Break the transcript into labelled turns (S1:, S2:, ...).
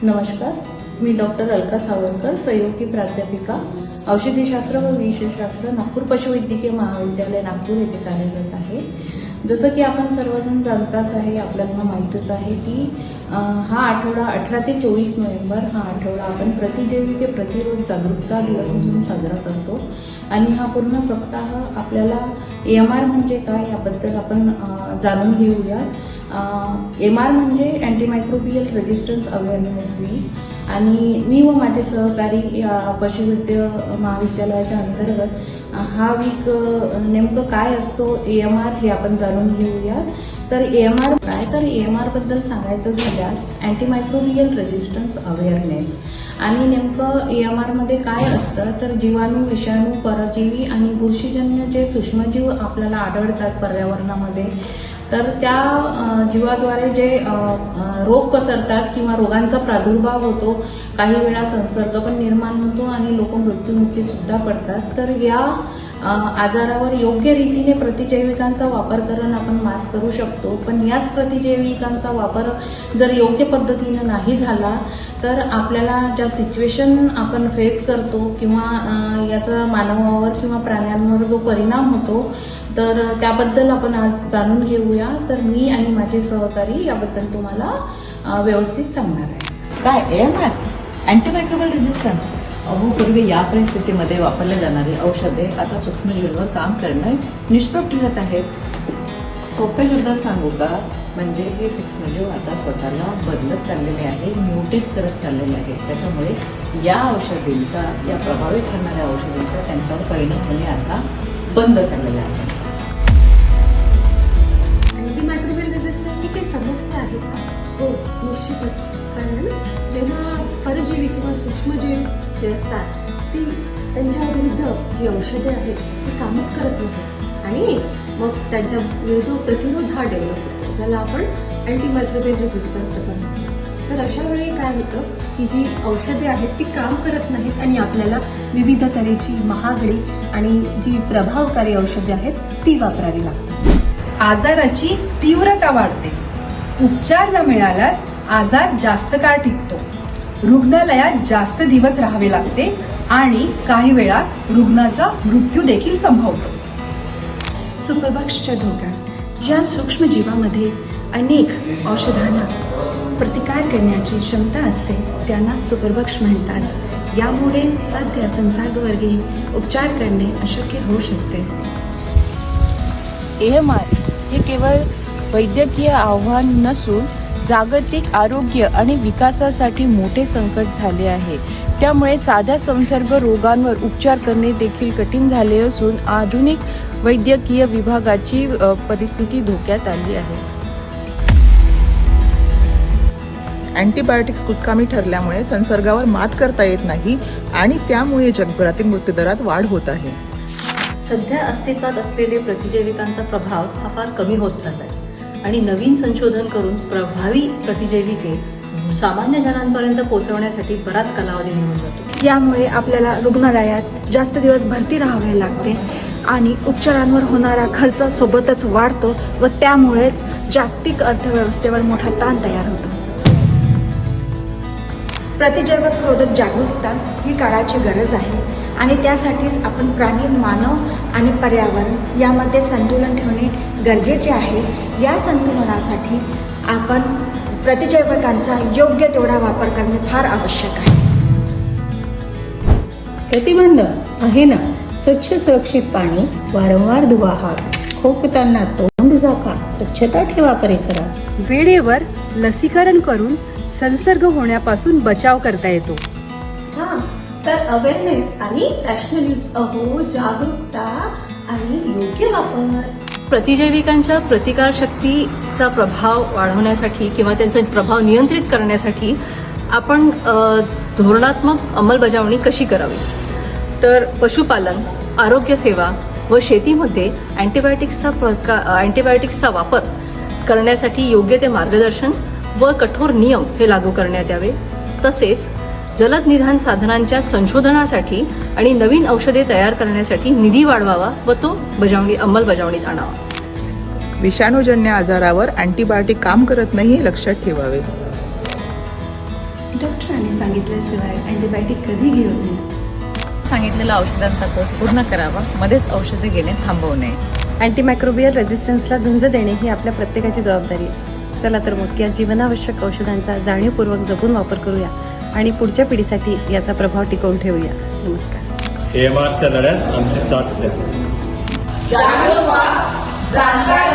S1: नमस्कार, मी डॉक्टर अलका सावरकर, सहयोगी प्राध्यापिका औषधीशास्त्र व विषयशास्त्र, नागपूर पशुवैद्यकीय महाविद्यालय नागपूर येथे कार्यरत आहे. जसं की आपण सर्वजण जाणताच आहे, आपल्याला माहीतच आहे की हा आठवडा 18 ते 24 नोव्हेंबर हा आठवडा आपण प्रतिजैवी ते प्रतिरोध जागरूकता दिवस म्हणून साजरा करतो. आणि हा पूर्ण सप्ताह आपल्याला AMR म्हणजे काय याबद्दल आपण जाणून घेऊया. MR म्हणजे अँटीमायक्रोबियल रेजिस्टन्स अवेअरनेस वीक, आणि मी व माझे सहकारी या पशुवैद्य महाविद्यालयाच्या अंतर्गत हा वीक नेमकं काय असतो AMR हे आपण जाणून घेऊया. तर AMR काय, तर AMR बद्दल सांगायचं झाल्यास अँटीमायक्रोबियल रेजिस्टन्स अवेअरनेस. आणि नेमकं AMR मध्ये काय असतं, तर जीवाणू, विषाणू, परजीवी आणि बुरशीजन्य जे सूक्ष्मजीव आपल्याला आढळतात पर्यावरणामध्ये, तर त्या जीवाद्वारे जे रोग पसरतात किंवा रोगांचा प्रादुर्भाव होतो, काही वेळा संसर्ग पण निर्माण होतो आणि लोक मृत्युमुखी सुद्धा पडतात. तर या आजारावर योग्य रीतीने प्रतिजैविकांचा वापर करून आपण मात करू शकतो. पण याच प्रतिजैविकांचा वापर जर योग्य पद्धतीनं नाही झाला तर आपल्याला ज्या सिच्युएशन आपण फेस करतो किंवा याचा मानवावर किंवा प्राण्यांवर जो परिणाम होतो, तर त्याबद्दल आपण आज जाणून घेऊया. तर मी आणि माझे सहकारी याबद्दल तुम्हाला व्यवस्थित सांगणार आहे.
S2: काय AMR अँटीमायक्रोबियल रेजिस्टन्स? पूर्वी या परिस्थितीमध्ये वापरले जाणारे औषधे आता सूक्ष्मजीवांवर काम करणे निष्प्रभ ठरत आहेत. सोप्या शब्दात सांगू का, म्हणजे हे सूक्ष्मजीव आता स्वतःला बदलत चाललेले आहे, म्युटेट करत चाललेले आहेत. त्याच्यामुळे या औषधींचा, या प्रभावित करणाऱ्या औषधींचा त्यांच्यावर परिणाम होणे आता बंद झालेले आहे.
S3: अँटीमायक्रोबियल रेजिस्टन्स ही काही समस्या आहे का? हो, निश्चितच. कारण जेव्हा परजीवी किंवा सूक्ष्मजीव जे असतात ती त्यांच्या विरुद्ध जी औषधे आहेत ती कामच करत नाही, आणि मग त्यांच्या विरुद्ध प्रतिरोध हा डेव्हलप होतो, त्याला आपण अँटीमायक्रोबियल रेजिस्टन्स असं म्हणतो. तर अशा वेळी काय होतं की जी औषधे आहेत ती काम करत नाहीत आणि आपल्याला विविध तऱ्हेची महागडी आणि जी प्रभावकारी औषधे आहेत ती वापरावी लागतात.
S4: आजाराची तीव्रता वाढते. उपचार न मिळाल्यास आजार जास्त काळ टिकतो. रुग्णालयात जास्त दिवस राहावे लागते आणि काही वेळा रुग्णाचा मृत्यू देखील संभवतो.
S3: सुपरबग्सच्या धोक्यात ज्या सूक्ष्मजीवामध्ये अनेक औषधांना प्रतिकार करण्याची क्षमता असते त्यांना सुपरबग्स म्हणतात. यामुळे सध्या संसर्गवर्गी उपचार करणे अशक्य होऊ शकते.
S5: AMR हे केवळ वैद्यकीय आव्हान नसून जागतिक आरोग्य आणि विकासासाठी मोठे संकट झाले आहे. त्यामुळे साध्या संसर्ग रोगांवर उपचार करणे देखील कठीण झाले असून आधुनिक वैद्यकीय विभागाची परिस्थिती धोक्यात आली आहे.
S6: अँटीबायोटिक्स कुचकामी ठरल्यामुळे संसर्गावर मात करता येत नाही आणि त्यामुळे जगभरातील मृत्यूदरात वाढ होत आहे.
S7: सध्या अस्तित्वात असलेले प्रतिजैविकांचा प्रभाव हा फार कमी होत चाललाय आणि नवीन संशोधन करून प्रभावी प्रतिजैविके सामान्य जनांपर्यंत पोहोचवण्यासाठी बराच कालावधी निघून जातो.
S3: यामुळे आपल्याला रुग्णालयात जास्त दिवस भरती राहावे लागते आणि उपचारांवर होणारा खर्च सोबतच वाढतो व त्यामुळेच जागतिक अर्थव्यवस्थेवर मोठा ताण तयार होतो. प्रतिजैविक जागरूकता ही काळाची गरज आहे आणि त्यासाठीच आपण प्राणी, मानव आणि पर्यावरण यामध्ये संतुलन ठेवणे गरजेचे आहे. या संतुलनासाठी आपण प्रतिजैविकांचा योग्य तेवढा वापर करणे फार आवश्यक आहे.
S2: प्रतिबंध आहे ना. स्वच्छ सुरक्षित पाणी, वारंवार धुवा हात, खोकताना तोंड झाका, स्वच्छता ठेवा परिसरात.
S4: वेळेवर लसीकरण करून संसर्ग होण्यापासून बचाव करता येतो.
S3: तर अवेअरनेस आणि रॅशनल यूज, जागरूकता आणि योग्य वापर.
S7: प्रतिजैविकांच्या प्रतिकारशक्तीचा प्रभाव वाढवण्यासाठी किंवा त्यांचा प्रभाव नियंत्रित करण्यासाठी आपण धोरणात्मक अंमलबजावणी कशी करावी, तर पशुपालन, आरोग्य सेवा व शेतीमध्ये अँटीबायोटिक्सचा वापर करण्यासाठी योग्य ते मार्गदर्शन व कठोर नियम हे लागू करण्यात यावे. तसेच जलद निदान साधनांच्या संशोधनासाठी आणि नवीन औषधे तयार करण्यासाठी निधी वाढवावा व तो अंमलबजावणीत आणावा.
S6: विषाणूजन्य आजारावर अँटीबायोटिक काम करत नाही हे लक्षात ठेवावे.
S3: डॉक्टरांनी सांगितल्याशिवाय अँटीबायोटिक कधी घेऊ नये.
S2: सांगितलेला औषधांचा कोर्स पूर्ण करावा, मध्येच औषधे घेणे थांबवू नये.
S8: अँटीमायक्रोबियल रेझिस्टन्सला झुंज देणे ही आपल्या प्रत्येकाची जबाबदारी आहे. चला तर मग या जीवनावश्यक औषधांचा जाणीवपूर्वक जपून वापर करूया आणि पुढच्या पिढीसाठी याचा प्रभाव टिकवून ठेवूया. नमस्कार.
S9: AMRच्या लढ्यात आमची साथ द्या.
S10: जागरूक व्हा, जाणकार